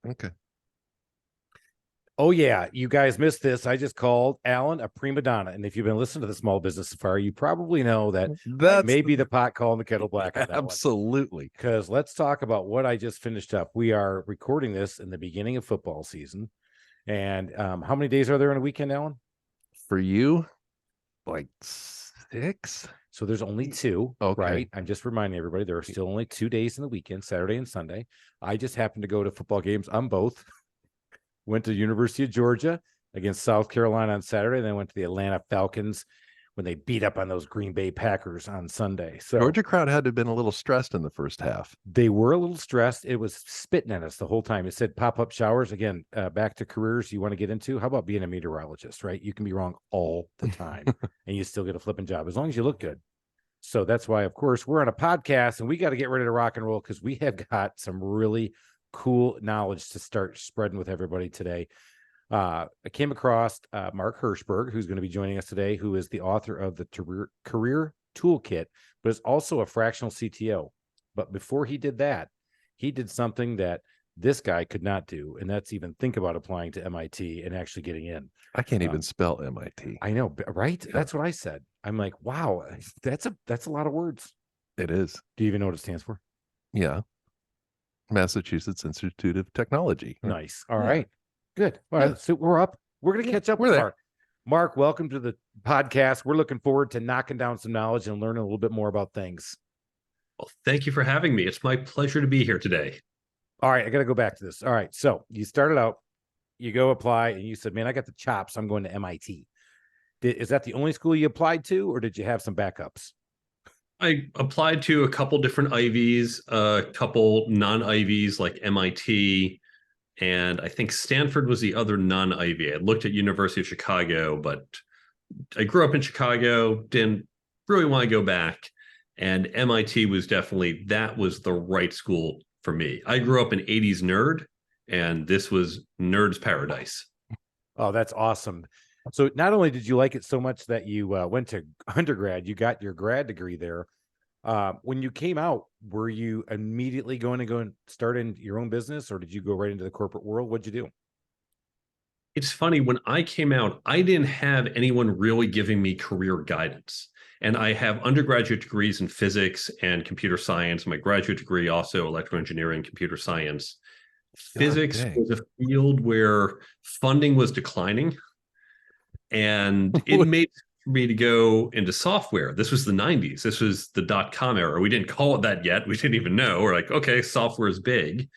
Okay. Oh, yeah. You guys missed this. I just called Alan a prima donna. And if you've been listening to the Small Business Safari, you probably know that maybe the pot calling the kettle black on that absolutely. Because let's talk about what I just finished up. We are recording this in the beginning of football season. And how many days are there in a weekend, Alan? For you, like 6. So there's only 2, okay. Right? I'm just reminding everybody there are still only 2 days in the weekend, Saturday and Sunday. I just happened to go to football games on both. Went to the University of Georgia against South Carolina on Saturday, and then went to the Atlanta Falcons when they beat up on those Green Bay Packers on Sunday. So Georgia crowd had to have been a little stressed in the first half. They were a little stressed. It was spitting at us the whole time. It said pop-up showers. Again, back to careers you want to get into. How about being a meteorologist, right? You can be wrong all the time, and you still get a flipping job as long as you look good. So that's why, of course, we're on a podcast, and we got to get ready to rock and roll because we have got some really cool knowledge to start spreading with everybody today. I came across Mark Herschberg, who's going to be joining us today, who is the author of the Career Toolkit, but is also a fractional CTO. But before he did that, he did something that this guy could not do, and that's even think about applying to MIT and actually getting in. I can't even spell MIT. I know, right? Yeah. That's what I said. I'm like, wow, that's a lot of words. It is. Do you even know what it stands for? Yeah. Massachusetts Institute of Technology. Nice. All right. Good. All right. So we're up. We're going to catch up with Mark. Mark, welcome to the podcast. We're looking forward to knocking down some knowledge and learning a little bit more about things. Well, thank you for having me. It's my pleasure to be here today. All right. I got to go back to this. All right. So you started out, you go apply, and you said, man, I got the chops. I'm going to MIT. Is that the only school you applied to, or did you have some backups? I applied to a couple different Ivies, a couple non-Ivies like MIT, and I think Stanford was the other non-Ivy. I looked at University of Chicago, but I grew up in Chicago, didn't really want to go back. And MIT was definitely, that was the right school for me. I grew up an 80s nerd, and this was nerd's paradise. Oh, that's awesome. So not only did you like it so much that you went to undergrad, you got your grad degree there. When you came out, were you immediately going to go and start in your own business, or did you go right into the corporate world? What'd you do? It's funny, when I came out, I didn't have anyone really giving me career guidance. And I have undergraduate degrees in physics and computer science. My graduate degree also electrical engineering, computer science. Physics was a field where funding was declining. And it made sense for me to go into software. This was the 90s. This was the .com era. We didn't call it that yet. We didn't even know. We're like, okay, software is big.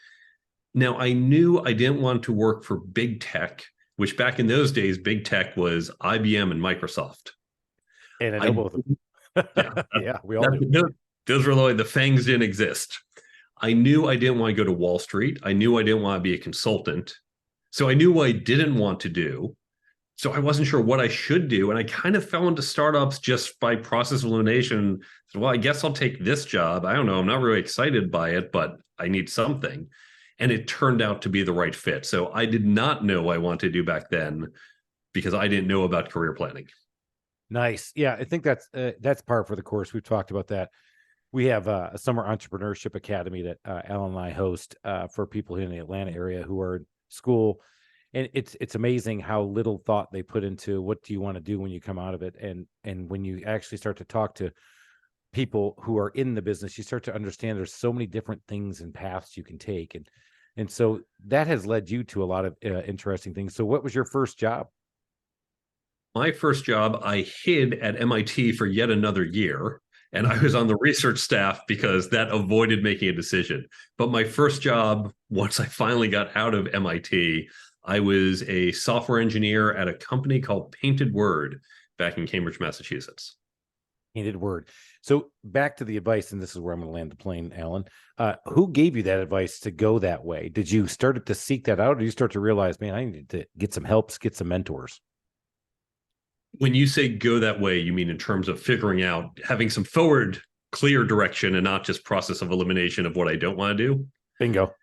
Now, I knew I didn't want to work for big tech, which back in those days, big tech was IBM and Microsoft. And I know both of them. Yeah, we all do. Those were like the FANGs didn't exist. I knew I didn't want to go to Wall Street. I knew I didn't want to be a consultant. So I knew what I didn't want to do. So I wasn't sure what I should do. And I kind of fell into startups just by process of elimination. So, well, I guess I'll take this job. I don't know. I'm not really excited by it, but I need something. And it turned out to be the right fit. So I did not know what I wanted to do back then because I didn't know about career planning. Nice. Yeah, I think that's par for the course. We've talked about that. We have a summer entrepreneurship academy that Alan and I host for people in the Atlanta area who are in school. And it's amazing how little thought they put into what do you want to do when you come out of it. And when you actually start to talk to people who are in the business, you start to understand there's so many different things and paths you can take. And so that has led you to a lot of interesting things. So what was your first job? My first job, I hid at MIT for yet another year. And I was on the research staff because that avoided making a decision. But my first job, once I finally got out of MIT, I was a software engineer at a company called Painted Word back in Cambridge, Massachusetts. Painted Word. So back to the advice, and this is where I'm going to land the plane, Alan. Who gave you that advice to go that way? Did you start to seek that out, or did you start to realize, man, I need to get some help, get some mentors? When you say go that way, you mean in terms of figuring out, having some forward, clear direction and not just process of elimination of what I don't want to do? Bingo.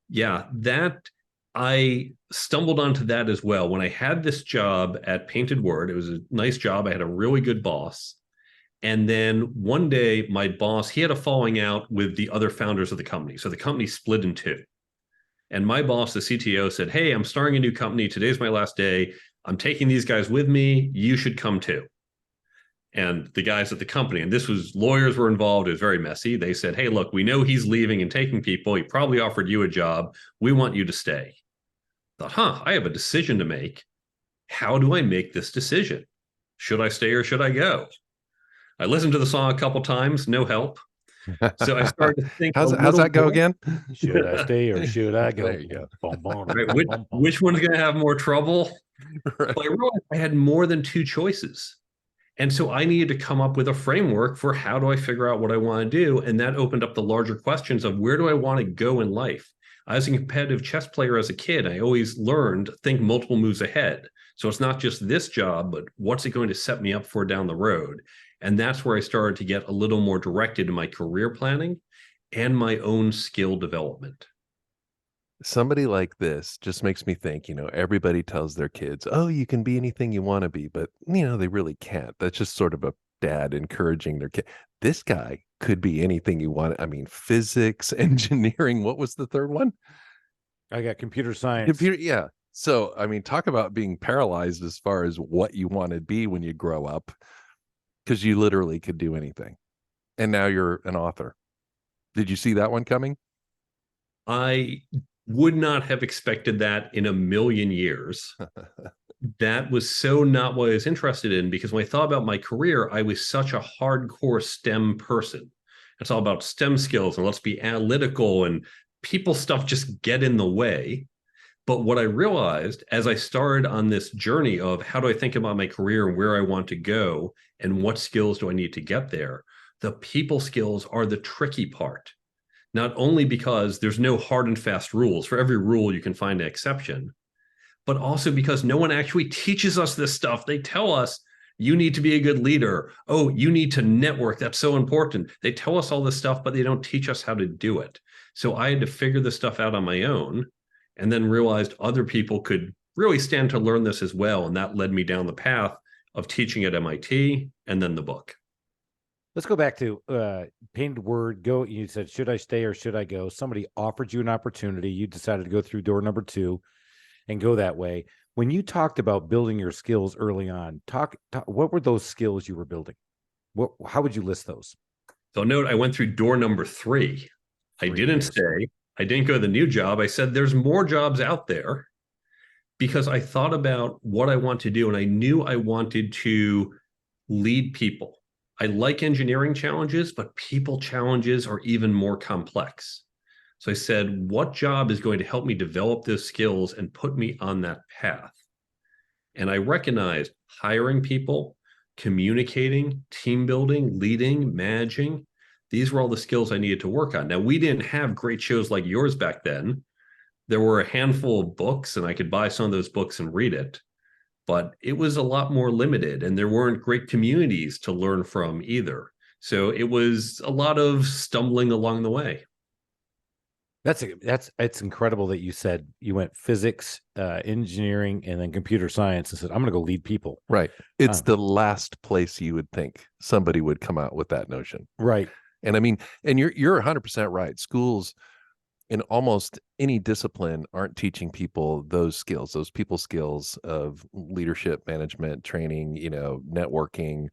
Yeah, that I stumbled onto that as well. When I had this job at Painted Word, it was a nice job. I had a really good boss. And then one day, my boss, he had a falling out with the other founders of the company. So the company split in two. And my boss, the CTO, said, hey, I'm starting a new company. Today's my last day. I'm taking these guys with me. You should come too. And the guys at the company, and this was lawyers were involved. It was very messy. They said, hey, look, we know he's leaving and taking people. He probably offered you a job. We want you to stay. I thought, I have a decision to make. How do I make this decision? Should I stay or should I go? I listened to the song a couple times, no help. So I started to think. How's that go again? Should I stay or should I go? There you go. Right, which one's going to have more trouble? Right. Well, I realized I had more than two choices. And so I needed to come up with a framework for how do I figure out what I want to do? And that opened up the larger questions of where do I want to go in life? I was a competitive chess player as a kid. I always learned think multiple moves ahead. So it's not just this job, but what's it going to set me up for down the road? And that's where I started to get a little more directed in my career planning and my own skill development. Somebody like this just makes me think, everybody tells their kids, oh, you can be anything you want to be, but they really can't. That's just sort of a dad encouraging their kid. This guy could be anything you want. I mean, physics, engineering. What was the third one? I got computer science. Yeah. So, I mean, talk about being paralyzed as far as what you want to be when you grow up, because you literally could do anything. And now you're an author. Did you see that one coming? I would not have expected that in a million years. That was so not what I was interested in, because when I thought about my career, I was such a hardcore STEM person. It's all about STEM skills and let's be analytical, and people stuff just get in the way. But what I realized as I started on this journey of how do I think about my career and where I want to go and what skills do I need to get there, the people skills are the tricky part. Not only because there's no hard and fast rules. For every rule, you can find an exception, but also because no one actually teaches us this stuff. They tell us, you need to be a good leader. Oh, you need to network. That's so important. They tell us all this stuff, but they don't teach us how to do it. So I had to figure this stuff out on my own, and then realized other people could really stand to learn this as well. And that led me down the path of teaching at MIT and then the book. Let's go back to painted word. Go. You said, should I stay or should I go? Somebody offered you an opportunity. You decided to go through door number 2 and go that way. When you talked about building your skills early on, what were those skills you were building? How would you list those? So note, I went through door number 3. I didn't stay. I didn't go to the new job. I said, there's more jobs out there, because I thought about what I want to do. And I knew I wanted to lead people. I like engineering challenges, but people challenges are even more complex. So I said, what job is going to help me develop those skills and put me on that path? And I recognized hiring people, communicating, team building, leading, managing. These were all the skills I needed to work on. Now, we didn't have great shows like yours back then. There were a handful of books, and I could buy some of those books and read it. But it was a lot more limited, and there weren't great communities to learn from either. So it was a lot of stumbling along the way. It's incredible that you said you went physics, engineering, and then computer science, and said, I'm going to go lead people. Right. It's the last place you would think somebody would come out with that notion. Right. And I mean, and you're 100% right. Schools in almost any discipline aren't teaching people those skills, those people skills of leadership, management, training, networking,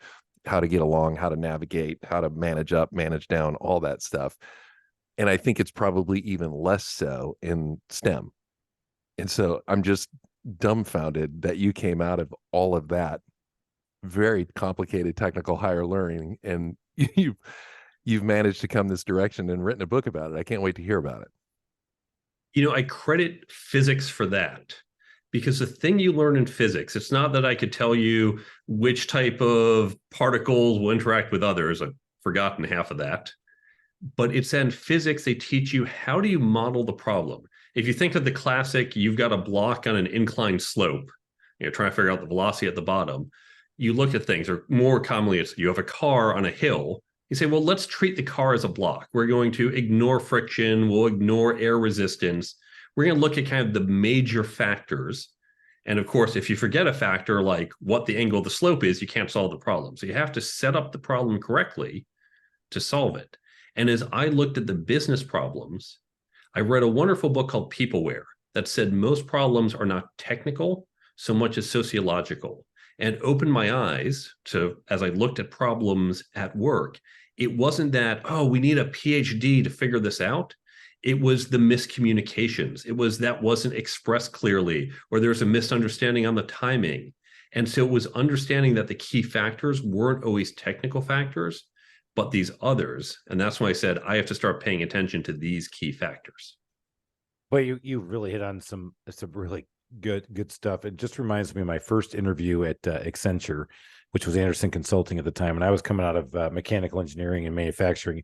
how to get along, how to navigate, how to manage up, manage down, all that stuff. And I think it's probably even less so in STEM. And so I'm just dumbfounded that you came out of all of that very complicated technical higher learning, and you've managed to come this direction and written a book about it. I can't wait to hear about it. I credit physics for that, because the thing you learn in physics, it's not that I could tell you which type of particles will interact with others. I've forgotten half of that. But it's in physics, they teach you how do you model the problem. If you think of the classic, you've got a block on an inclined slope, trying to figure out the velocity at the bottom. You look at things, or more commonly, it's you have a car on a hill. You say, well, let's treat the car as a block. We're going to ignore friction. We'll ignore air resistance. We're going to look at kind of the major factors. And of course, if you forget a factor like what the angle of the slope is, you can't solve the problem. So you have to set up the problem correctly to solve it. And as I looked at the business problems, I read a wonderful book called PeopleWare that said most problems are not technical so much as sociological, and opened my eyes to, as I looked at problems at work, it wasn't that, oh, we need a PhD to figure this out. It was the miscommunications. It was that wasn't expressed clearly, or there's a misunderstanding on the timing. And so it was understanding that the key factors weren't always technical factors, but these others. And that's when I said, I have to start paying attention to these key factors. Well, you really hit on some really good stuff. It just reminds me of my first interview at Accenture, which was Anderson Consulting at the time. And I was coming out of mechanical engineering and manufacturing.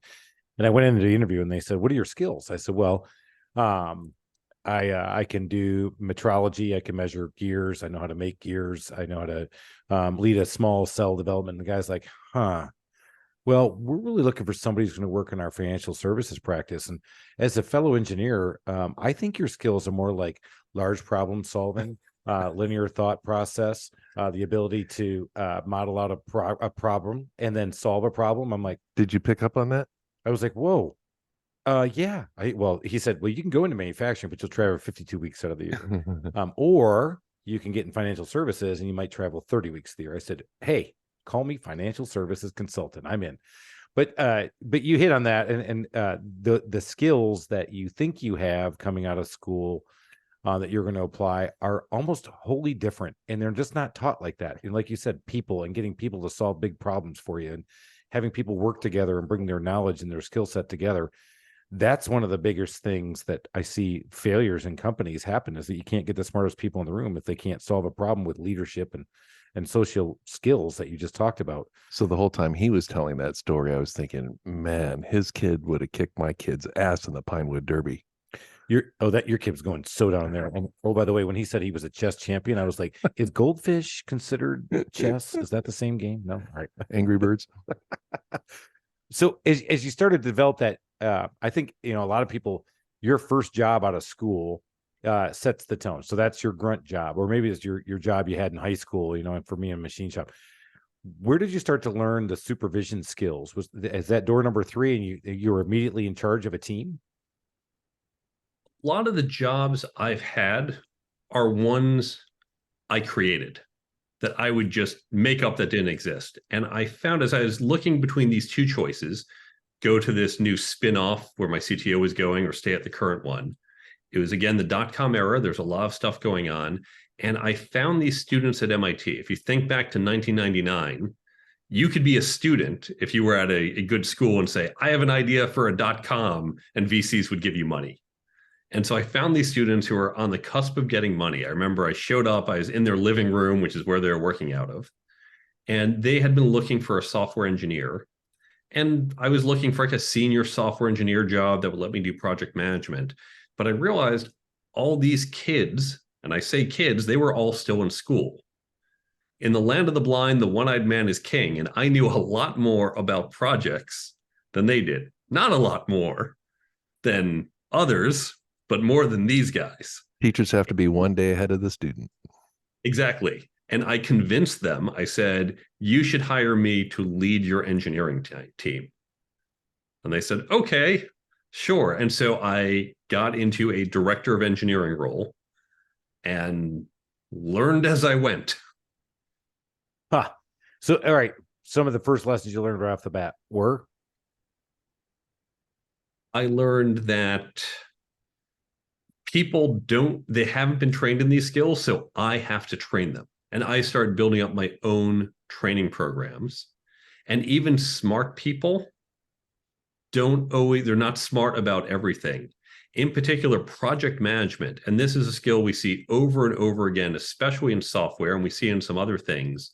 And I went into the interview and they said, what are your skills? I said, well, I can do metrology. I can measure gears. I know how to make gears. I know how to lead a small cell development. And the guy's like, well, we're really looking for somebody who's going to work in our financial services practice. And as a fellow engineer, I think your skills are more like large problem solving, linear thought process, the ability to model out a problem and then solve a problem. I'm like, did you pick up on that? I was like, whoa. Yeah. Well, he said, well, you can go into manufacturing, but you'll travel 52 weeks out of the year. Or you can get in financial services and you might travel 30 weeks of the year. I said, hey, call me financial services consultant. I'm in. But you hit on that, and the skills that you think you have coming out of school that you're going to apply are almost wholly different, and they're just not taught like that. And like you said, people and getting people to solve big problems for you, and having people work together and bring their knowledge and their skill set together. That's one of the biggest things that I see failures in companies happen, is that you can't get the smartest people in the room if they can't solve a problem with leadership and social skills that you just talked about. So the whole time he was telling that story, I was thinking, man, his kid would have kicked my kid's ass in the Pinewood Derby. Your kid's going so down there. And oh, by the way, when he said he was a chess champion, I was like, is goldfish considered chess? Is that the same game? No. All right. Angry Birds. So as you started to develop that, I think, a lot of people, your first job out of school sets the tone. So that's your grunt job, or maybe it's your job you had in high school, and for me in machine shop. Where did you start to learn the supervision skills? Is that door number 3 and you were immediately in charge of a team? A lot of the jobs I've had are ones I created that I would just make up that didn't exist. And I found, as I was looking between these two choices, go to this new spin-off where my CTO was going or stay at the current one. It was, again, the dot-com era. There's a lot of stuff going on. And I found these students at MIT. If you think back to 1999, you could be a student if you were at a good school and say, I have an idea for a dot-com, and VCs would give you money. And so I found these students who were on the cusp of getting money. I remember I showed up, I was in their living room, which is where they were working out of. And they had been looking for a software engineer. And I was looking for like a senior software engineer job that would let me do project management. But I realized all these kids, and I say kids, they were all still in school. In the land of the blind, the one-eyed man is king. And I knew a lot more about projects than they did. Not a lot more than others, but more than these guys. Teachers have to be one day ahead of the student. Exactly. And I convinced them, I said, you should hire me to lead your engineering team. And they said, okay, sure. And so I got into a director of engineering role and learned as I went. So, all right. Some of the first lessons you learned right off the bat were? I learned that people they haven't been trained in these skills, so I have to train them. And I started building up my own training programs. And even smart people they're not smart about everything. In particular, project management. And this is a skill we see over and over again, especially in software, and we see in some other things,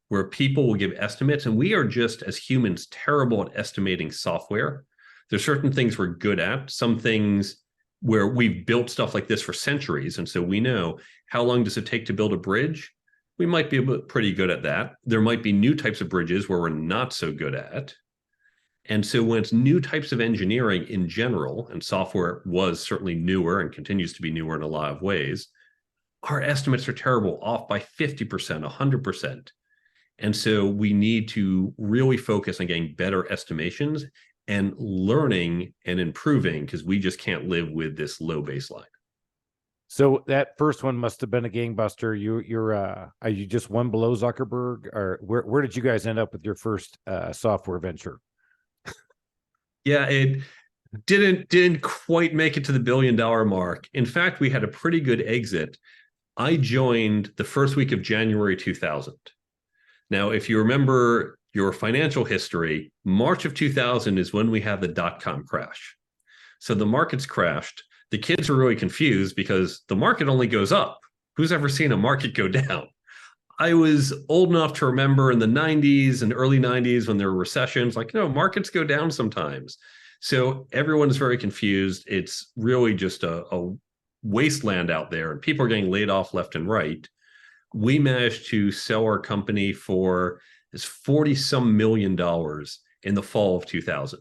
where people will give estimates. And we are just, as humans, terrible at estimating software. There's certain things we're good at, some things where we've built stuff like this for centuries. And so we know, how long does it take to build a bridge? We might be pretty good at that. There might be new types of bridges where we're not so good at. And so when it's new types of engineering in general, and software was certainly newer and continues to be newer in a lot of ways, our estimates are terrible, off by 50%, 100%. And so we need to really focus on getting better estimations and learning and improving, because we just can't live with this low baseline. So that first one must have been a gangbuster. Are you just one below Zuckerberg, or where did you guys end up with your first software venture? Yeah, it didn't quite make it to the $1 billion mark. In fact, we had a pretty good exit. I joined the first week of January 2000. Now, if you remember your financial history, March of 2000 is when we had the dot-com crash. So the markets crashed. The kids are really confused because the market only goes up. Who's ever seen a market go down? I was old enough to remember in the 90s and early 90s when there were recessions, like, markets go down sometimes. So everyone's very confused. It's really just a wasteland out there, and people are getting laid off left and right. We managed to sell our company for $40-some million in the fall of 2000.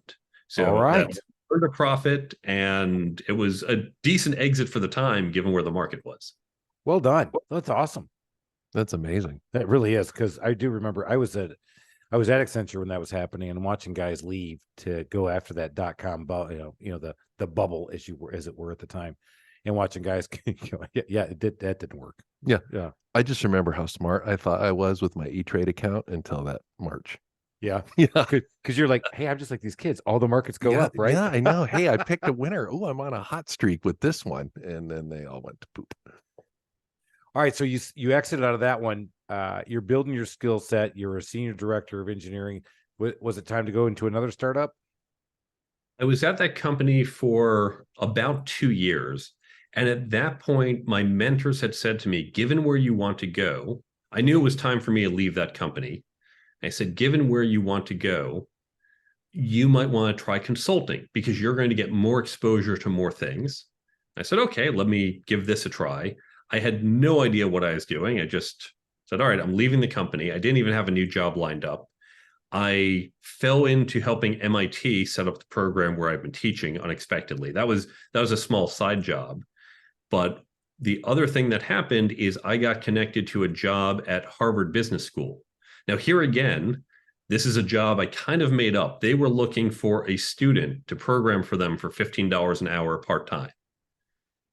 So all right, that's a profit, and it was a decent exit for the time, given where the market was. well done. That's awesome. That's amazing. That really is, because I do remember I was at Accenture when that was happening, and watching guys leave to go after that .com, the bubble as it were at the time, and watching guys go, that didn't work. Yeah. I just remember how smart I thought I was with my E-Trade account until that March. Yeah. Because you're like, hey, I'm just like these kids. All the markets go up, right? Yeah, I know. Hey, I picked a winner. Oh, I'm on a hot streak with this one. And then they all went to poop. All right. So you exited out of that one. You're building your skill set. You're a senior director of engineering. Was it time to go into another startup? I was at that company for about 2 years. And at that point, my mentors had said to me, given where you want to go, I knew it was time for me to leave that company. I said, given where you want to go, you might want to try consulting because you're going to get more exposure to more things. I said, okay, let me give this a try. I had no idea what I was doing. I just said, all right, I'm leaving the company. I didn't even have a new job lined up. I fell into helping MIT set up the program where I've been teaching unexpectedly. That was a small side job. But the other thing that happened is I got connected to a job at Harvard Business School. Now, here again, this is a job I kind of made up. They were looking for a student to program for them for $15 an hour part-time.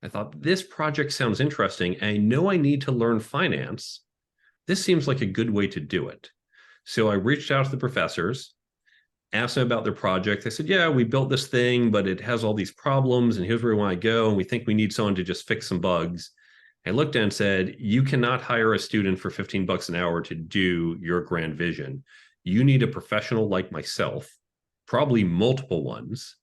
I thought, this project sounds interesting. I know I need to learn finance. This seems like a good way to do it. So I reached out to the professors, asked them about their project. They said, yeah, we built this thing, but it has all these problems, and here's where we want to go. And we think we need someone to just fix some bugs. I looked at and said, you cannot hire a student for $15 an hour to do your grand vision. You need a professional like myself, probably multiple ones.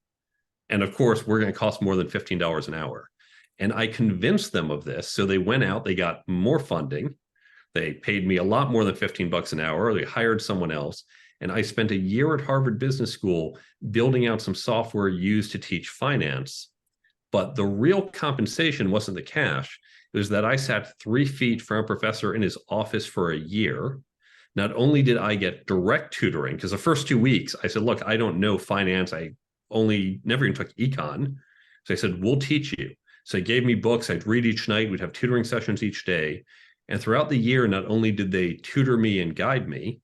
And of course, we're going to cost more than $15 an hour. And I convinced them of this. So they went out, they got more funding. They paid me a lot more than $15 an hour. They hired someone else. And I spent a year at Harvard Business School building out some software used to teach finance. But the real compensation wasn't the cash. It was that I sat 3 feet from a professor in his office for a year. Not only did I get direct tutoring, because the first 2 weeks I said, look, I don't know finance. I never even took econ. So I said, we'll teach you. So they gave me books. I'd read each night. We'd have tutoring sessions each day. And throughout the year, not only did they tutor me and guide me,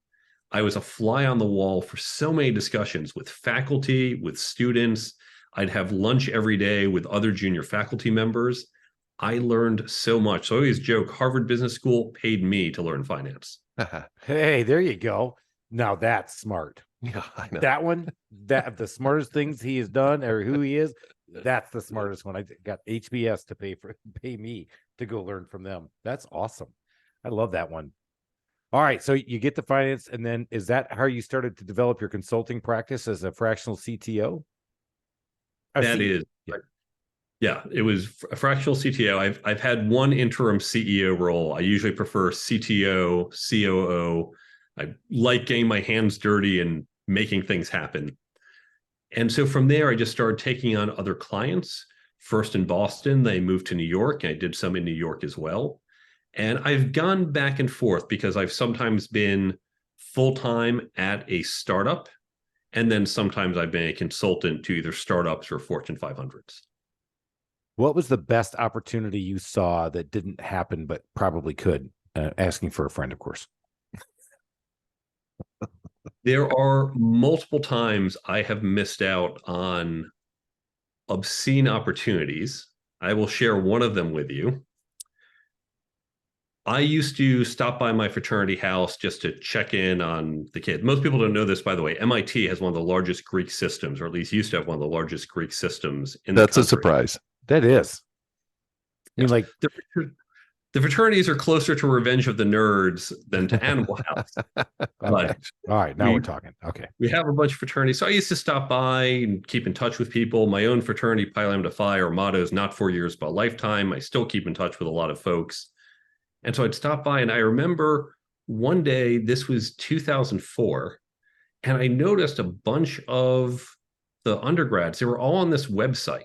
I was a fly on the wall for so many discussions with faculty, with students. I'd have lunch every day with other junior faculty members. I learned so much. So I always joke, Harvard Business School paid me to learn finance. Hey, there you go. Now that's smart. Yeah, I know. That one, that the smartest things he has done or who he is, that's the smartest one. I got HBS to pay me to go learn from them. That's awesome. I love that one. All right. So you get the finance, and then is that how you started to develop your consulting practice as a fractional CTO? That is. Yeah, it was a fractional CTO. I've had one interim CEO role. I usually prefer CTO, COO. I like getting my hands dirty and making things happen. And so from there, I just started taking on other clients. First in Boston, they moved to New York. And I did some in New York as well. And I've gone back and forth because I've sometimes been full-time at a startup. And then sometimes I've been a consultant to either startups or Fortune 500s. What was the best opportunity you saw that didn't happen, but probably could? Asking for a friend, of course. There are multiple times I have missed out on obscene opportunities. I will share one of them with you. I used to stop by my fraternity house just to check in on the kids. Most people don't know this, by the way. MIT has one of the largest Greek systems, or at least used to have one of the largest Greek systems in the country. That's a surprise. That is. I mean, like, the fraternities are closer to Revenge of the Nerds than to Animal House. Okay. All right, now we're talking. Okay. We have a bunch of fraternities. So I used to stop by and keep in touch with people. My own fraternity, Pi Lambda Phi, our motto is not 4 years, but a lifetime. I still keep in touch with a lot of folks. And so I'd stop by, and I remember one day, this was 2004, and I noticed a bunch of the undergrads, they were all on this website.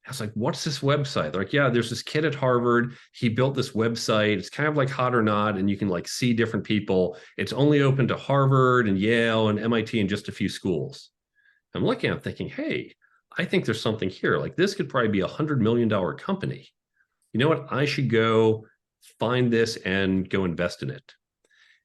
I was like, what's this website? They're like, yeah, there's this kid at Harvard. He built this website. It's kind of like Hot or Not, and you can like see different people. It's only open to Harvard and Yale and MIT and just a few schools. I'm looking at it thinking, hey, I think there's something here. Like this could probably be $100 million company. You know what? I should go find this and go invest in it.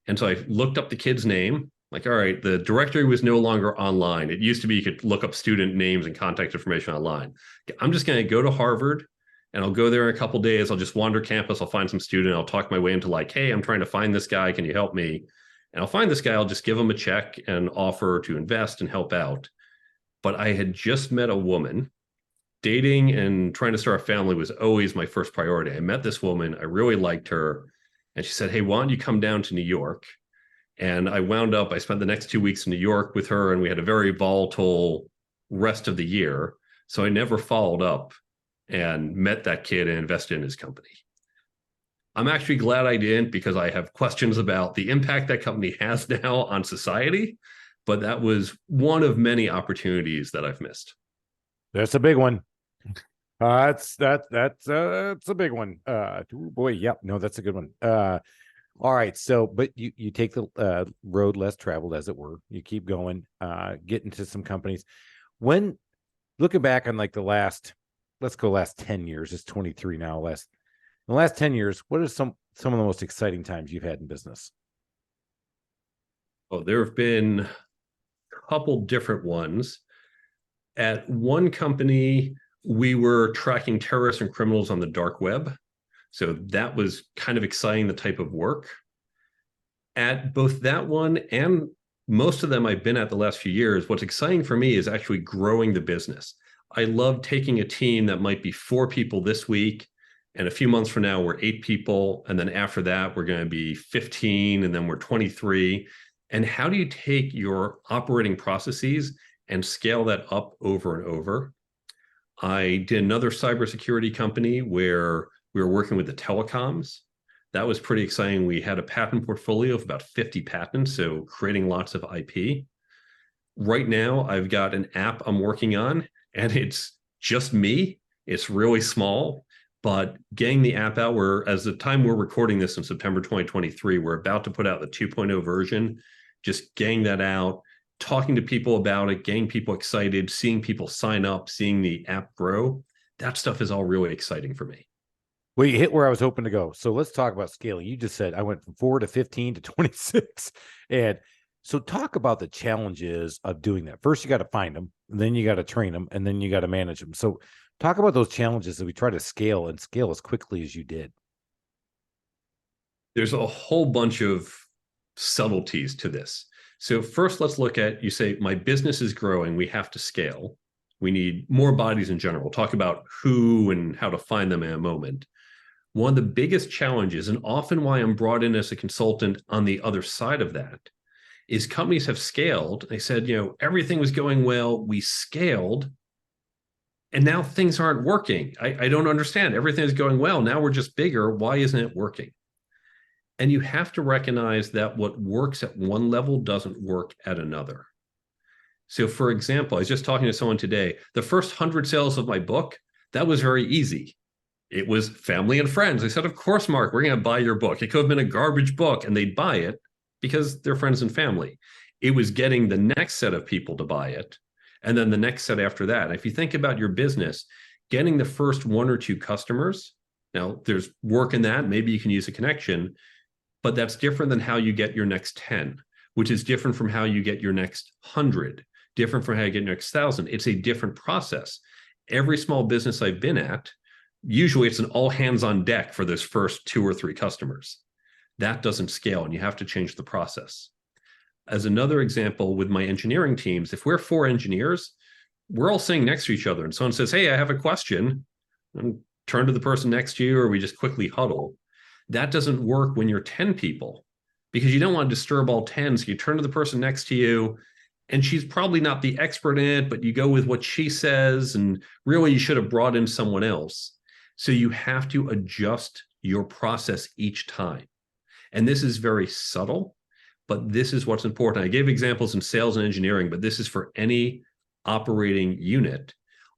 And so I looked up the kid's name. Like, all right, the directory was no longer online. It used to be you could look up student names and contact information online. I'm just going to go to Harvard, and I'll go there in a couple of days. I'll just wander campus. I'll find some student. I'll talk my way into like, hey, I'm trying to find this guy. Can you help me? And I'll find this guy. I'll just give him a check and offer to invest and help out. But I had just met a woman. Dating and trying to start a family was always my first priority. I met this woman. I really liked her. And she said, hey, why don't you come down to New York? And I spent the next 2 weeks in New York with her, and we had a very volatile rest of the year. So I never followed up and met that kid and invested in his company. I'm actually glad I didn't, because I have questions about the impact that company has now on society. But that was one of many opportunities that I've missed. That's a big one. That's a big one. Boy, yep. No, that's a good one. All right. So, but you take the road less traveled, as it were. You keep going, get into some companies. When looking back on like last 10 years, it's 23 now. The last 10 years, what are some of the most exciting times you've had in business? Oh, there have been a couple different ones. At one company, we were tracking terrorists and criminals on the dark web. So that was kind of exciting, the type of work. At both that one and most of them I've been at the last few years, what's exciting for me is actually growing the business. I love taking a team that might be 4 people this week, and a few months from now, we're 8 people. And then after that, we're going to be 15, and then we're 23. And how do you take your operating processes and scale that up over and over? I did another cybersecurity company where we were working with the telecoms. That was pretty exciting. We had a patent portfolio of about 50 patents, so creating lots of IP. Right now, I've got an app I'm working on, and it's just me. It's really small, but getting the app out, as the time we're recording this in September 2023, we're about to put out the 2.0 version, just getting that out, talking to people about it, getting people excited, seeing people sign up, seeing the app grow. That stuff is all really exciting for me. Well, you hit where I was hoping to go. So let's talk about scaling. You just said I went from 4 to 15 to 26. And so talk about the challenges of doing that. First, you got to find them, then you got to train them, and then you got to manage them. So talk about those challenges that we try to scale as quickly as you did. There's a whole bunch of subtleties to this. So first, let's look at, you say, my business is growing. We have to scale. We need more bodies in general. We'll talk about who and how to find them in a moment. One of the biggest challenges, and often why I'm brought in as a consultant on the other side of that, is companies have scaled. They said, everything was going well. We scaled, and now things aren't working. I don't understand. Everything is going well. Now we're just bigger. Why isn't it working? And you have to recognize that what works at one level doesn't work at another. So for example, I was just talking to someone today, the first 100 sales of my book, that was very easy. It was family and friends. I said, of course, Mark, we're going to buy your book. It could have been a garbage book, and they'd buy it because they're friends and family. It was getting the next set of people to buy it, and then the next set after that. And if you think about your business, getting the first 1 or 2 customers, now there's work in that. Maybe you can use a connection, but that's different than how you get your next 10. which is different from how you get your next 100, different from how you get your next 1,000. It's a different process. Every small business I've been at, usually it's an all hands on deck for those first 2 or 3 customers. That doesn't scale, and you have to change the process. As another example, with my engineering teams, if we're 4 engineers, we're all sitting next to each other, and someone says, hey, I have a question, and turn to the person next to you, or we just quickly huddle. That doesn't work when you're 10 people, because you don't want to disturb all 10. So you turn to the person next to you, and she's probably not the expert in it, but you go with what she says, and really you should have brought in someone else. So you have to adjust your process each time. And this is very subtle, but this is what's important. I gave examples in sales and engineering, but this is for any operating unit,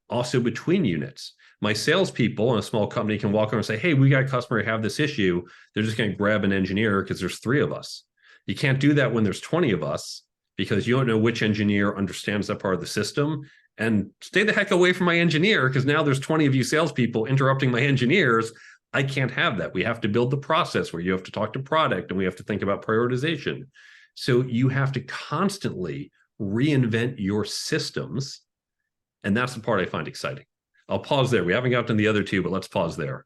also between units. My salespeople in a small company can walk over and say, hey, we got a customer who have this issue. They're just going to grab an engineer because there's 3 of us. You can't do that when there's 20 of us, because you don't know which engineer understands that part of the system. And stay the heck away from my engineer, because now there's 20 of you salespeople interrupting my engineers. I can't have that. We have to build the process where you have to talk to product, and we have to think about prioritization. So you have to constantly reinvent your systems. And that's the part I find exciting. I'll pause there. We haven't gotten to the other 2, but let's pause there.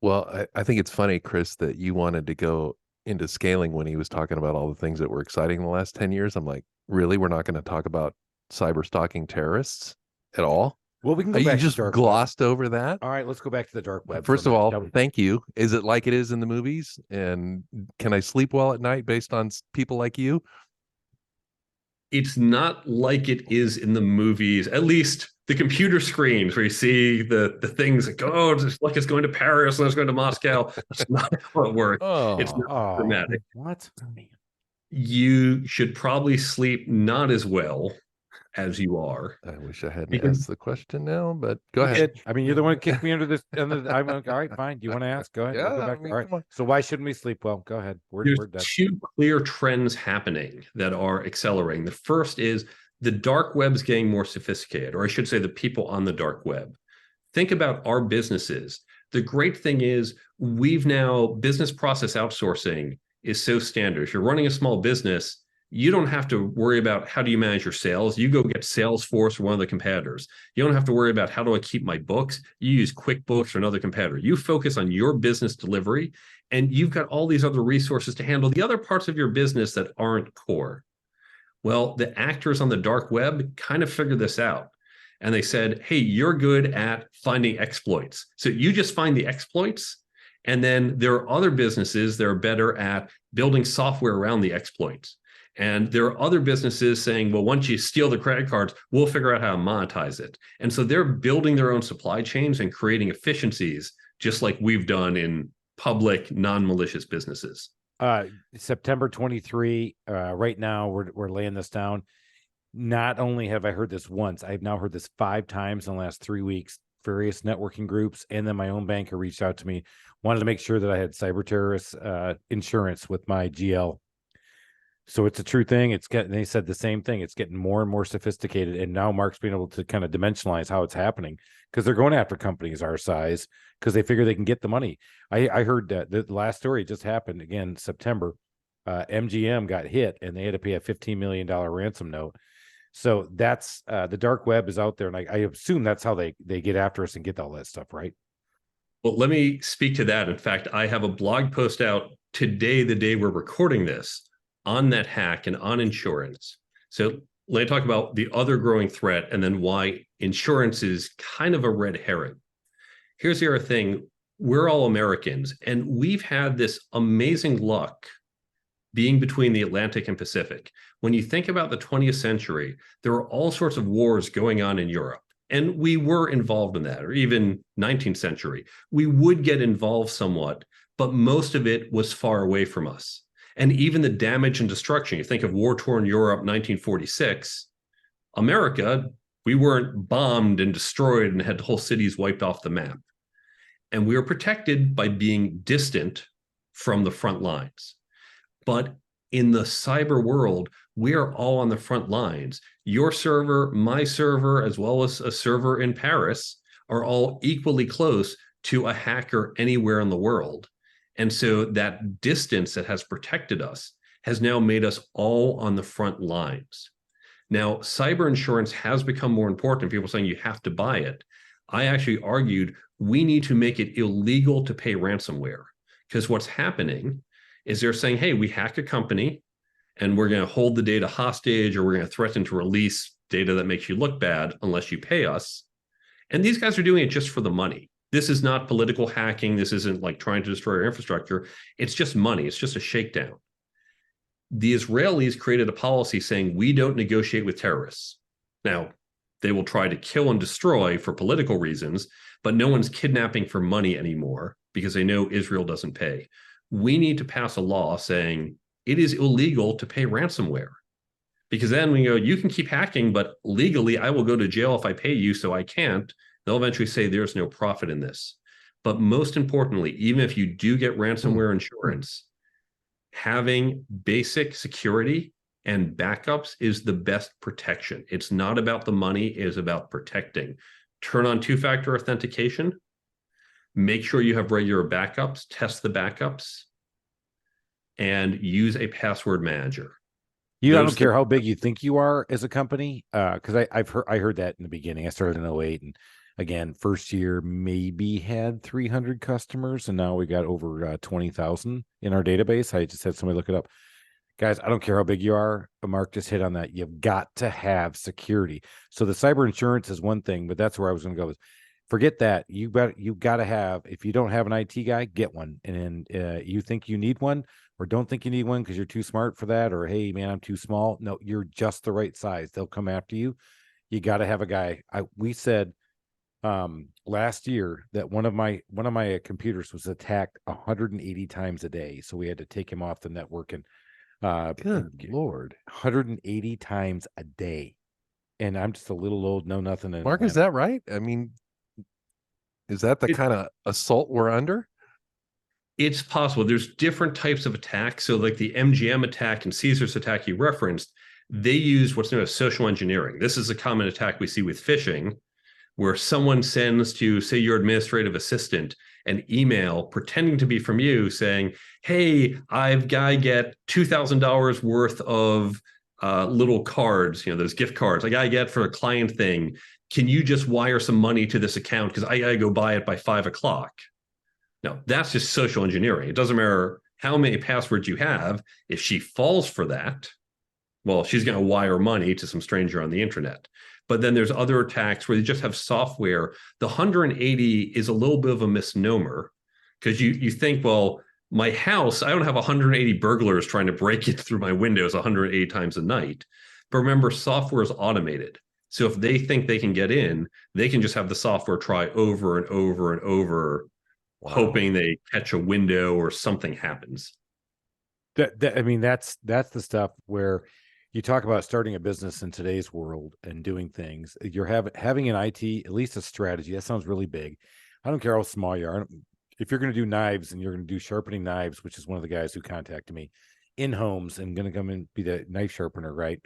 Well, I think it's funny, Chris, that you wanted to go into scaling when he was talking about all the things that were exciting in the last 10 years. I'm like, really? We're not going to talk about cyber stalking terrorists at all? Well, we can go You back just to dark glossed over that. All right, let's go back to the dark web. First of all, thank you. Is it like it is in the movies? And can I sleep well at night based on people like you? It's not like it is in the movies, at least the computer screens where you see the things that go, oh, it's like it's going to Paris and it's going to Moscow. That's not how it works. It's not dramatic. What? You should probably sleep not as well as you are. I wish I hadn't asked the question now, but go ahead. Did. I mean, you're the one who kicked me under this. I'm all right, fine. Do you want to ask? Go ahead. Yeah, go back. I mean, all right. So why shouldn't we sleep well? Go ahead. There's 2 clear trends happening that are accelerating. The first is the dark web is getting more sophisticated, or I should say the people on the dark web. Think about our businesses. The great thing is we've now, business process outsourcing is so standard. If you're running a small business, you don't have to worry about how do you manage your sales. You go get Salesforce or one of the competitors. You don't have to worry about how do I keep my books. You use QuickBooks or another competitor. You focus on your business delivery, and you've got all these other resources to handle the other parts of your business that aren't core. Well, the actors on the dark web kind of figured this out. And they said, hey, you're good at finding exploits. So you just find the exploits. And then there are other businesses that are better at building software around the exploits. And there are other businesses saying, well, once you steal the credit cards, we'll figure out how to monetize it. And so they're building their own supply chains and creating efficiencies, just like we've done in public, non-malicious businesses. September 23, right now, we're laying this down. Not only have I heard this once, I've now heard this 5 times in the last 3 weeks. Various networking groups, and then my own banker reached out to me, wanted to make sure that I had cyber terrorist insurance with my GL. So it's a true thing. They said the same thing. It's getting more and more sophisticated. And now Mark's being able to kind of dimensionalize how it's happening, because they're going after companies our size because they figure they can get the money. I heard that the last story just happened again, September. MGM got hit and they had to pay a $15 million ransom note. So that's the dark web is out there. And I assume that's how they get after us and get all that stuff, right? Well, let me speak to that. In fact, I have a blog post out today, the day we're recording this, on that hack and on insurance. So let me talk about the other growing threat and then why insurance is kind of a red herring. Here's the other thing. We're all Americans, and we've had this amazing luck being between the Atlantic and Pacific. When you think about the 20th century, there were all sorts of wars going on in Europe, and we were involved in that, or even 19th century. We would get involved somewhat, but most of it was far away from us. And even the damage and destruction, you think of war-torn Europe, 1946, America, we weren't bombed and destroyed and had whole cities wiped off the map. And we were protected by being distant from the front lines. But in the cyber world, we are all on the front lines. Your server, my server, as well as a server in Paris are all equally close to a hacker anywhere in the world. And so that distance that has protected us has now made us all on the front lines. Now, cyber insurance has become more important. People saying you have to buy it. I actually argued we need to make it illegal to pay ransomware, because what's happening is they're saying, hey, we hack a company and we're going to hold the data hostage, or we're going to threaten to release data that makes you look bad unless you pay us. And these guys are doing it just for the money. This is not political hacking. This isn't like trying to destroy our infrastructure. It's just money. It's just a shakedown. The Israelis created a policy saying we don't negotiate with terrorists. Now, they will try to kill and destroy for political reasons, but no one's kidnapping for money anymore because they know Israel doesn't pay. We need to pass a law saying it is illegal to pay ransomware, because then we go, you can keep hacking, but legally I will go to jail if I pay you, so I can't. They'll eventually say there's no profit in this. But most importantly, even if you do get ransomware insurance, having basic security and backups is the best protection. It's not about the money, it is about protecting. Turn on two-factor authentication, make sure you have regular backups, test the backups, and use a password manager. I don't care how big you think you are as a company, because I heard that in the beginning. I started in 2008, and again, first year maybe had 300 customers, and now we got over 20,000 in our database. I just had somebody look it up. Guys, I don't care how big you are. Mark just hit on that. You've got to have security. So the cyber insurance is one thing, but that's where I was going to go. Forget that. You got to have, if you don't have an IT guy, get one. And you think you need one or don't think you need one because you're too smart for that, or, hey, man, I'm too small. No, you're just the right size. They'll come after you. You got to have a guy. We said last year that one of my computers was attacked 180 times a day. So we had to take him off the network, and good Lord, 180 times a day. And I'm just a little old, know nothing. Mark, is that right? I mean, is that the kind of assault we're under? It's possible. There's different types of attacks. So like the MGM attack and Caesar's attack you referenced, they use what's known as social engineering. This is a common attack we see with phishing, where someone sends to, say, your administrative assistant an email pretending to be from you saying, hey, I've got to get $2,000 worth of little cards, those gift cards I got to get for a client thing. Can you just wire some money to this account because I got to go buy it by 5 o'clock? No, that's just social engineering. It doesn't matter how many passwords you have. If she falls for that, well, she's going to wire money to some stranger on the internet. But then there's other attacks where you just have software. The 180 is a little bit of a misnomer, because you think, well, my house, I don't have 180 burglars trying to break it through my windows 180 times a night. But remember, software is automated. So if they think they can get in, they can just have the software try over and over and over, hoping they catch a window or something happens. I mean, that's the stuff where you talk about starting a business in today's world and doing things. You're having an IT, at least a strategy. That sounds really big. I don't care how small you are. If you're going to do knives and you're going to do sharpening knives, which is one of the guys who contacted me in homes and going to come and be the knife sharpener, right?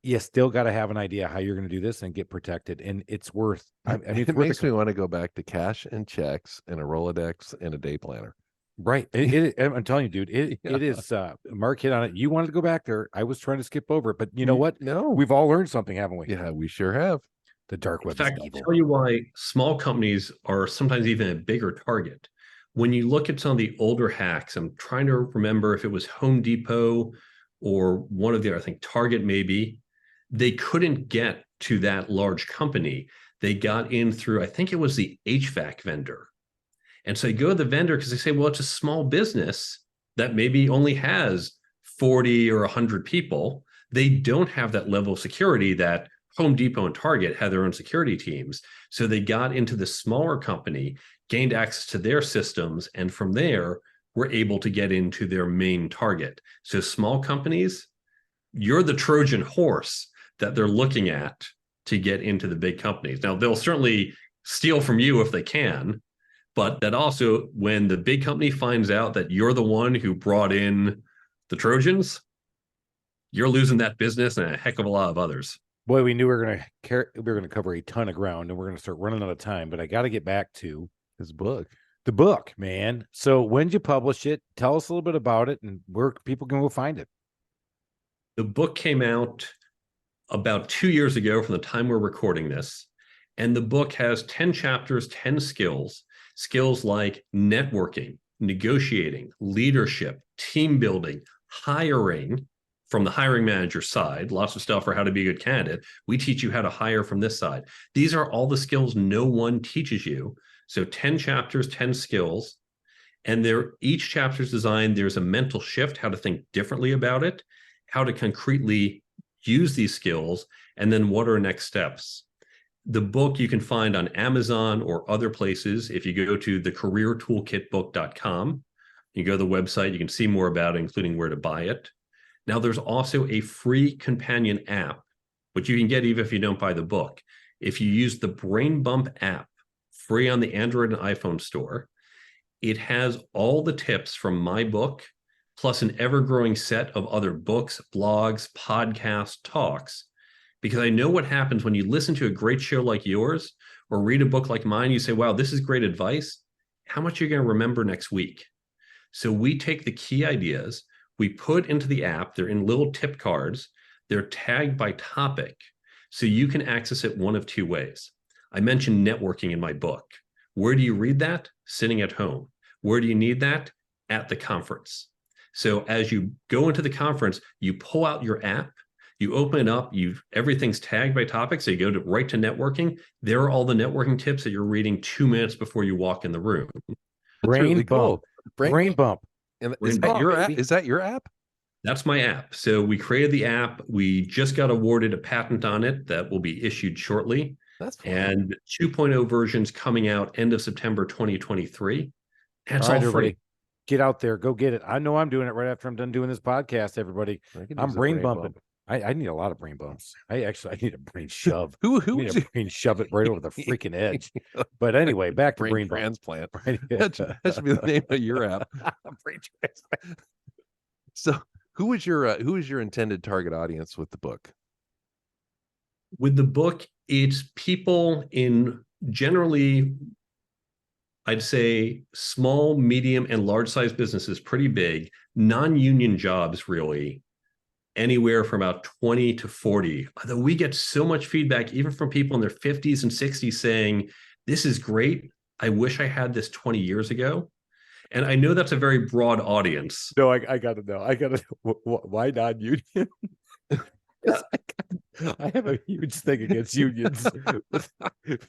You still got to have an idea how you're going to do this and get protected. And it's worth, I mean, it makes me want to go back to cash and checks and a Rolodex and a day planner. Right. I'm telling you, dude, it is, Mark hit on it. You wanted to go back there. I was trying to skip over it, but you know what? No, we've all learned something, haven't we? Yeah, we sure have. The dark web is evil. I'll tell you why small companies are sometimes even a bigger target. When you look at some of the older hacks, I'm trying to remember if it was Home Depot or one of the other, I think Target maybe, they couldn't get to that large company. They got in through, I think it was the HVAC vendor. And so you go to the vendor because they say, well, it's a small business that maybe only has 40 or 100 people. They don't have that level of security that Home Depot and Target had their own security teams. So they got into the smaller company, gained access to their systems, and from there were able to get into their main target. So small companies, you're the Trojan horse that they're looking at to get into the big companies. Now, they'll certainly steal from you if they can, but that also, when the big company finds out that you're the one who brought in the Trojans, you're losing that business and a heck of a lot of others. Boy, we knew we were going to cover a ton of ground, and we're going to start running out of time, but I got to get back to his book. The book, man. So when did you publish it? Tell us a little bit about it and where people can go find it. The book came out about 2 years ago from the time we're recording this. And the book has 10 chapters, 10 skills, skills like networking, negotiating, leadership, team building, hiring from the hiring manager side, lots of stuff for how to be a good candidate. We teach you how to hire from this side. These are all the skills no one teaches you. So 10 chapters, 10 skills. And each chapter is designed, there's a mental shift, how to think differently about it, how to concretely use these skills, and then what are next steps. The book you can find on Amazon or other places. If you go to thecareertoolkitbook.com, you go to the website, you can see more about it, including where to buy it. Now, there's also a free companion app, which you can get even if you don't buy the book. If you use the BrainBump app, free on the Android and iPhone store, it has all the tips from my book, plus an ever-growing set of other books, blogs, podcasts, talks. Because I know what happens when you listen to a great show like yours or read a book like mine, you say, wow, this is great advice. How much are you going to remember next week? So we take the key ideas, we put into the app, they're in little tip cards, they're tagged by topic. So you can access it one of two ways. I mentioned networking in my book. Where do you read that? Sitting at home. Where do you need that? At the conference. So as you go into the conference, you pull out your app, you open it up, everything's tagged by topic. So you go right to networking. There are all the networking tips that you're reading 2 minutes before you walk in the room. Brain bump. Brain bump. And is that your app? Is that your app? That's my app. So we created the app. We just got awarded a patent on it that will be issued shortly. That's fun. And 2.0 versions coming out end of September 2023. That's all free. Everybody. Get out there, go get it. I know I'm doing it right after I'm done doing this podcast, everybody. I'm brain bumping. I need a lot of brain bumps. I need a brain shove. Who need a brain shove it right over the freaking edge. But anyway, back to brain transplant. That should be the name of your app. Brain transplant. So who is your intended target audience with the book? With the book, it's people in generally, I'd say small, medium, and large-sized businesses, pretty big, non-union jobs, really, anywhere from about 20 to 40. Although we get so much feedback, even from people in their 50s and 60s saying, this is great. I wish I had this 20 years ago. And I know that's a very broad audience. No, I got to know. Why non-union? I have a huge thing against unions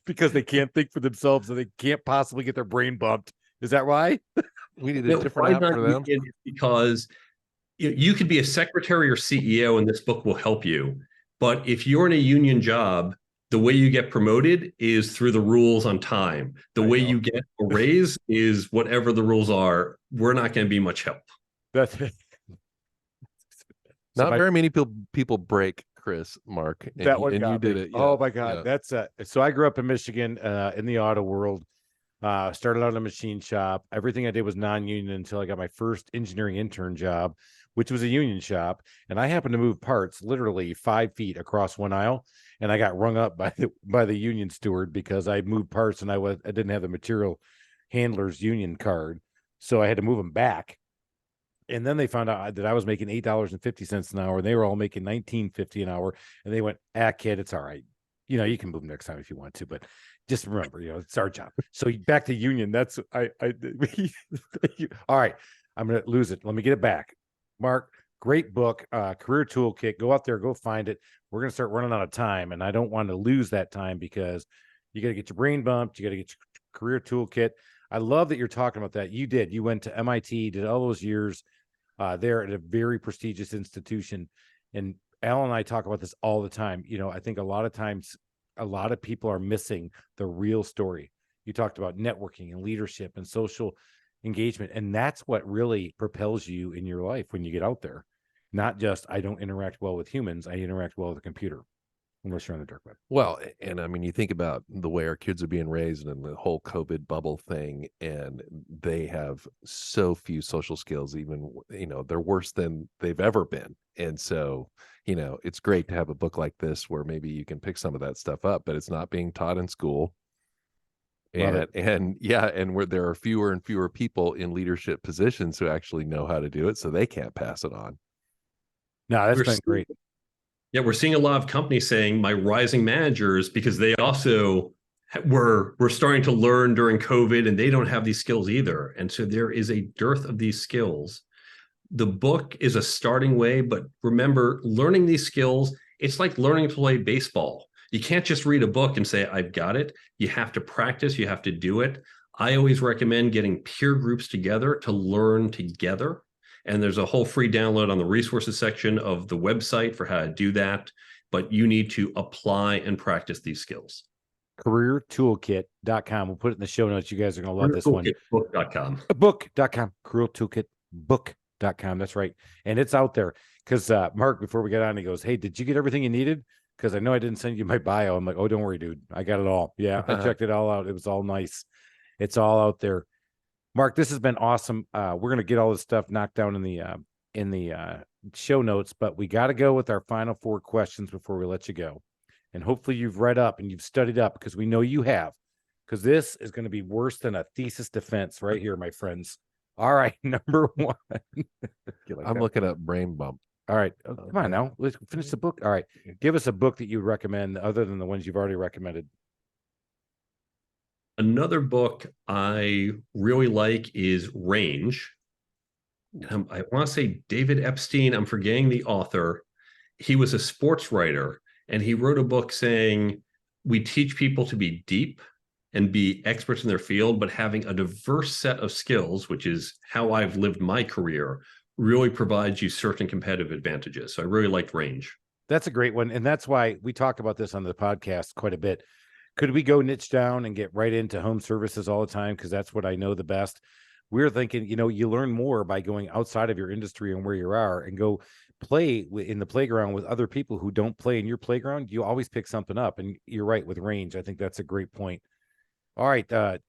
because they can't think for themselves and they can't possibly get their brain bumped. Is that why? We need a different app for them. Because you could be a secretary or CEO and this book will help you. But if you're in a union job, the way you get promoted is through the rules on time. The way you get a raise is whatever the rules are. We're not going to be much help. That's Not very many people break, Chris, Mark. And that one and you did it. Yeah, oh my God. Yeah. That's so I grew up in Michigan in the auto world. Started out in a machine shop. Everything I did was non-union until I got my first engineering intern job, which was a union shop. And I happened to move parts literally 5 feet across one aisle. And I got rung up by the union steward because I moved parts and I didn't have the material handler's union card. So I had to move them back. And then they found out that I was making $8.50 an hour. And they were all making $19.50 an hour. And they went, kid, it's all right. You can move next time if you want to, but just remember, it's our job. So back to union. That's all right. I'm going to lose it. Let me get it back. Mark, great book, Career Toolkit. Go out there, go find it. We're going to start running out of time. And I don't want to lose that time because you got to get your brain bumped. You got to get your Career Toolkit. I love that you're talking about that. You went to MIT, did all those years there at a very prestigious institution. And Al and I talk about this all the time. I think a lot of times, a lot of people are missing the real story. You talked about networking and leadership and social engagement. And that's what really propels you in your life when you get out there. Not just, I don't interact well with humans. I interact well with a computer. Unless you're on the dark web. Well, and I mean, you think about the way our kids are being raised and the whole COVID bubble thing, and they have so few social skills, even, they're worse than they've ever been. And so, it's great to have a book like this where maybe you can pick some of that stuff up, but it's not being taught in school. And where there are fewer and fewer people in leadership positions who actually know how to do it, so they can't pass it on. No, that's We're been seeing- great. Yeah, we're seeing a lot of companies saying my rising managers, because they also were starting to learn during COVID and they don't have these skills either. And so there is a dearth of these skills. The book is a starting way, but remember, learning these skills, it's like learning to play baseball. You can't just read a book and say, I've got it. You have to practice, you have to do it. I always recommend getting peer groups together to learn together. And there's a whole free download on the resources section of the website for how to do that. But you need to apply and practice these skills. CareerToolkit.com. We'll put it in the show notes. You guys are going to love this one. Book.com. Book.com. CareerToolkitBook.com. That's right. And it's out there because Mark, before we get on, he goes, hey, did you get everything you needed? Because I know I didn't send you my bio. I'm like, oh, don't worry, dude. I got it all. Yeah, I checked it all out. It was all nice. It's all out there. Mark, this has been awesome. We're going to get all this stuff knocked down in the show notes, but we got to go with our final 4 questions before we let you go. And hopefully you've read up and you've studied up, because we know you have, because this is going to be worse than a thesis defense right here, my friends. All right, number 1. I'm looking up BrainBump. All right, come on now. Let's finish the book. All right, give us a book that you recommend other than the ones you've already recommended. Another book I really like is Range. I want to say David Epstein. I'm forgetting the author. He was a sports writer, and he wrote a book saying, we teach people to be deep and be experts in their field, but having a diverse set of skills, which is how I've lived my career, really provides you certain competitive advantages. So I really liked Range. That's a great one. And that's why we talk about this on the podcast quite a bit. Could we go niche down and get right into home services all the time? Because that's what I know the best. We're thinking, you learn more by going outside of your industry and where you are and go play in the playground with other people who don't play in your playground. You always pick something up. And you're right with Range. I think that's a great point. All right. I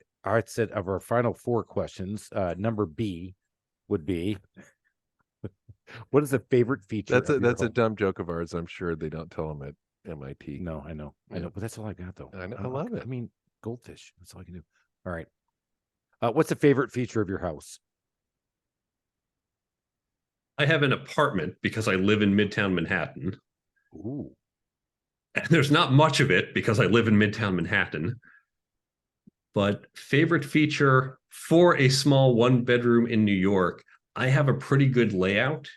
said of our final 4 questions, number B would be, what is a favorite feature? That's a dumb joke of ours. I'm sure they don't tell them at MIT. No, I know, but that's all I got though. I know, I love it. I mean, goldfish. That's all I can do. All right. What's a favorite feature of your house? I have an apartment because I live in Midtown Manhattan. Ooh. And there's not much of it because I live in Midtown Manhattan. But favorite feature for a small 1-bedroom in New York, I have a pretty good layout.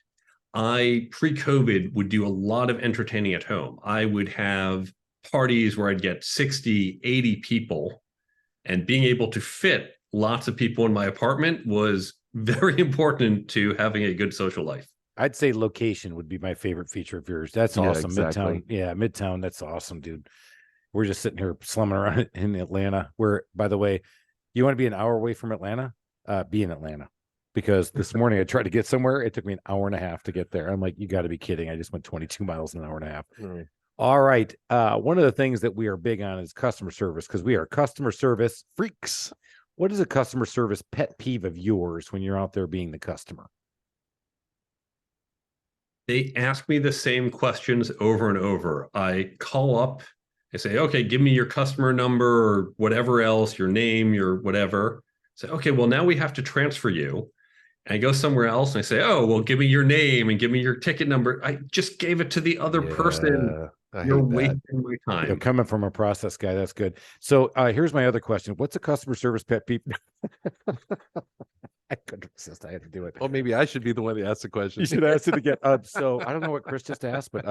I, pre-COVID, would do a lot of entertaining at home. I would have parties where I'd get 60, 80 people, and being able to fit lots of people in my apartment was very important to having a good social life. I'd say location would be my favorite feature of yours. That's Yeah, awesome. exactly. Midtown. Yeah, Midtown. That's awesome, dude. We're just sitting here slumming around in Atlanta, where, by the way, you want to be an hour away from Atlanta? Be in Atlanta. Because this morning I tried to get somewhere. It took me an hour and a half to get there. I'm like, you got to be kidding. I just went 22 miles in an hour and a half. Right. All right. One of the things that we are big on is customer service, because we are customer service freaks. What is a customer service pet peeve of yours when you're out there being the customer? They ask me the same questions over and over. I call up, I say, okay, give me your customer number or whatever else, your name, your whatever. Say, okay, well, now we have to transfer you. And I go somewhere else and I say, oh, well, give me your name and give me your ticket number. I just gave it to the other person. You're wasting my time. Coming from a process guy, that's good. So here's my other question. What's a customer service pet peeve? I couldn't resist. I had to do it. Well, maybe I should be the one to ask the question. You should ask it again. So I don't know what Chris just asked, but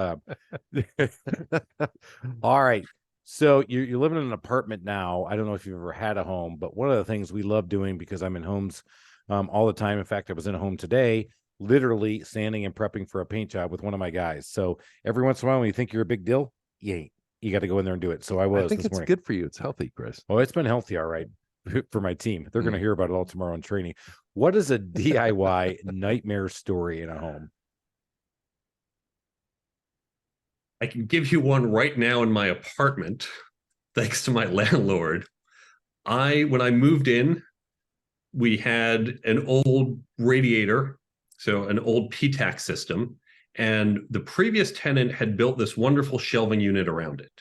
all right. So you're living in an apartment now. I don't know if you've ever had a home, but one of the things we love doing, because I'm in homes all the time. In fact, I was in a home today, literally standing and prepping for a paint job with one of my guys. So every once in a while, when you think you're a big deal, you ain't. You got to go in there and do it. So I think it's good for you. It's healthy, Chris. Oh, it's been healthy. All right. For my team. They're going to hear about it all tomorrow in training. What is a DIY nightmare story in a home? I can give you one right now in my apartment, thanks to my landlord. When I moved in, we had an old radiator, so an old PTAC system, and the previous tenant had built this wonderful shelving unit around it,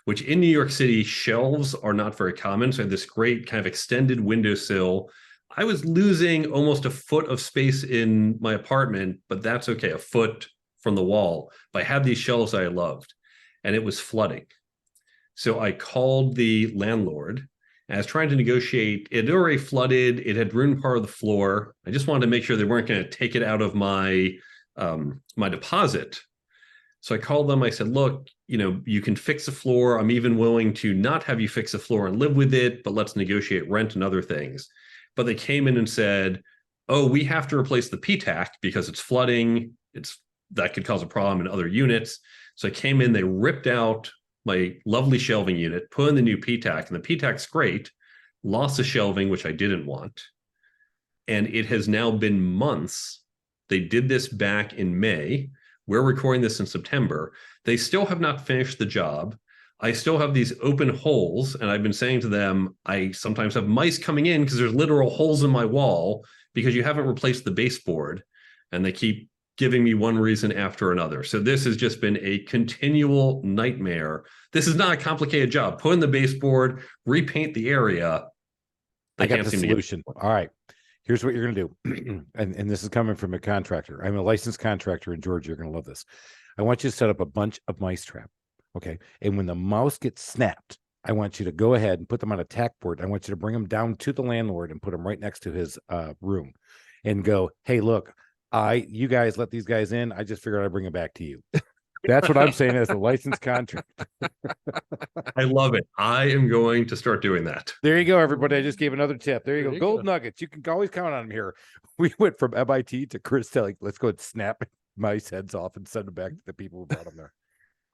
which in New York City, shelves are not very common. So I had this great kind of extended windowsill. I was losing almost a foot of space in my apartment, but that's okay. A foot, from the wall, but I had these shelves I loved, and it was flooding. So I called the landlord, and I was trying to negotiate. It had already flooded. It had ruined part of the floor. I just wanted to make sure they weren't going to take it out of my my deposit. So I called them. I said, look, you can fix the floor. I'm even willing to not have you fix the floor and live with it, but let's negotiate rent and other things. But they came in and said, oh, we have to replace the PTAC because it's flooding. That could cause a problem in other units. So I came in, they ripped out my lovely shelving unit, put in the new PTAC, and the PTAC's great, lost the shelving, which I didn't want. And it has now been months. They did this back in May. We're recording this in September. They still have not finished the job. I still have these open holes, and I've been saying to them, I sometimes have mice coming in because there's literal holes in my wall because you haven't replaced the baseboard, and they keep giving me one reason after another. So this has just been a continual nightmare. This is not a complicated job. Put in the baseboard, repaint the area. I got the solution. All right. Here's what you're going to do. and this is coming from a contractor. I'm a licensed contractor in Georgia. You're going to love this. I want you to set up a bunch of mice trap. Okay. And when the mouse gets snapped, I want you to go ahead and put them on a tack board. I want you to bring them down to the landlord and put them right next to his room and go, hey, look, you guys let these guys in. I just figured I'd bring them back to you. That's what I'm saying as a licensed contractor. I love it. I am going to start doing that. There you go, everybody. I just gave another tip. There you go. Gold nuggets. You can always count on them here. We went from MIT to Chris telling, let's go and snap mice heads off and send them back to the people who brought them there.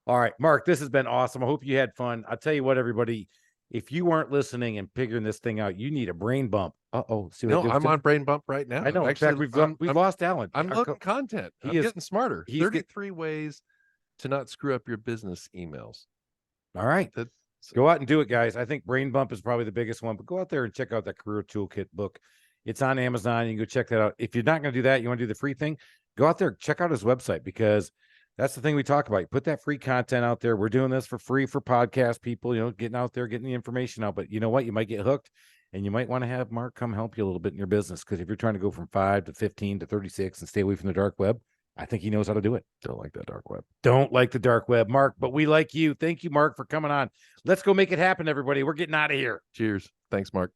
All right, Mark, this has been awesome. I hope you had fun. I'll tell you what, everybody, if you weren't listening and figuring this thing out, you need a brain bump. See what I'm on BrainBump right now. I know. Actually, in fact, we've lost Alan. I'm loading content. I'm getting smarter. 33 ways to not screw up your business emails. All right. Go out and do it, guys. I think BrainBump is probably the biggest one, but go out there and check out that Career Toolkit book. It's on Amazon. You can go check that out. If you're not going to do that, you want to do the free thing, go out there, check out his website, because that's the thing we talk about. You put that free content out there. We're doing this for free for podcast people, getting out there, getting the information out. But you know what? You might get hooked, and you might want to have Mark come help you a little bit in your business. Because if you're trying to go from 5 to 15 to 36 and stay away from the dark web, I think he knows how to do it. Don't like that dark web. Don't like the dark web, Mark, but we like you. Thank you, Mark, for coming on. Let's go make it happen, everybody. We're getting out of here. Cheers. Thanks, Mark.